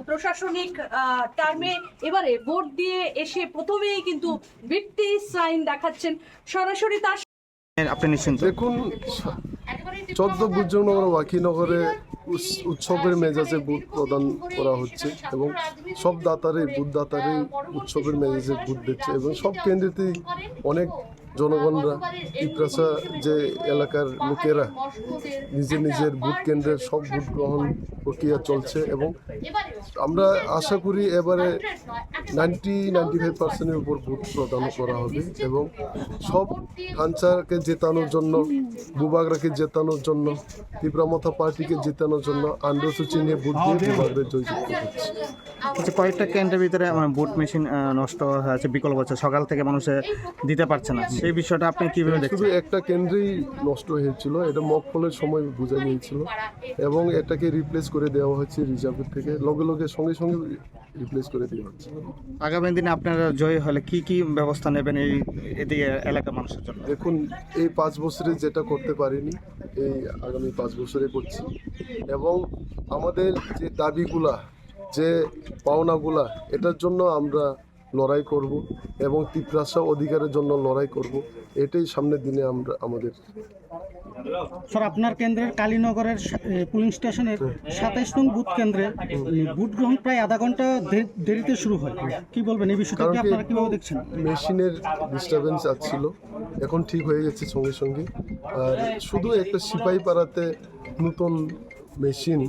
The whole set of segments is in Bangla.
প্রশাসনিক টার্মে এবারে ভোট দিয়ে এসে প্রথমেই কিন্তু ভিত্তি সাইন দেখাচ্ছেন সরাসরি তার আপনি নিশ্চিন্ত। দেখুন 14 বুধনগর ওয়াকিনগরে উৎসবের মেজাজে বুথ প্রদান করা হচ্ছে এবং সব বুথ দাতারই উৎসবের মেজাজে বুথ দিচ্ছে এবং সব কেন্দ্রেতেই অনেক জনগণরা পিপরাসা যে এলাকার লোকেরা নিজের বুথ কেন্দ্রের সব ভোট গ্রহণ প্রক্রিয়া চলছে এবং আমরা আশা করি এবারে 95% উপর ভোট প্রদান করা হবে এবং সব কাঞ্চারকে জেতানোর জন্য, বুবাগরাকে জেতানোর জন্য, তীব্রামথা পার্টিকে জেতানোর জন্য আন্ডারসু চিহ্নে ভোট দিয়ে বুবাগরের জয়যুক্ত হচ্ছে। কয়েকটা কেন্দ্রের ভিতরে ভোট মেশিন নষ্ট হয়েছে, বিকল্প হচ্ছে, সকাল থেকে মানুষে দিতে পারছে না, সেই বিষয়টা আপনি কিভাবে দেখছেন? শুধু একটা কেন্দ্রেই নষ্ট হয়েছিল, এটা মক ফলের সময় বোঝা গিয়েছিল এবং এটাকে রিপ্লেস করে দেওয়া হচ্ছে রিজার্ভের থেকে, সঙ্গে সঙ্গে রিপ্লেস করে দেওয়া হচ্ছে। আগামী দিনে আপনারা জয় হলে কি ব্যবস্থা নেবেন এই এদিকে এলাকার মানুষের জন্য? দেখুন, এই 5 বছরে যেটা করতে পারিনি এই আগামী 5 বছরে করছি এবং আমাদের যে দাবিগুলা, যে পাওনাগুলা, এটার জন্য আমরা লড়াই করব এবং পিপরাসা অধিকারের জন্য লড়াই করব। এটাই সামনের দিনে আমরা আমাদের। স্যার, আপনার কেন্দ্রের কালীনগরের পুলিং স্টেশনের 27 নং বুথ কেন্দ্রে ভোট গ্রহণ প্রায় আধা ঘন্টা দেরিতে শুরু হয়, কি বলবেন এই বিষয়টা? আপনারা কিভাবে দেখছেন? মেশিনের ডিস্টারবেন্স আসছিল, এখন ঠিক হয়ে গেছে সঙ্গে সঙ্গে। আর শুধু একটা সিপাহীপাড়াতে নতুন মেশিন,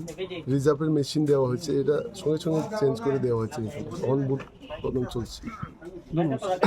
রিজার্ভের মেশিন দেওয়া হয়েছে, এটা সঙ্গে সঙ্গে চেঞ্জ করে দেওয়া হয়েছে। এখন বুথ প্রদান চলছে। ধন্যবাদ।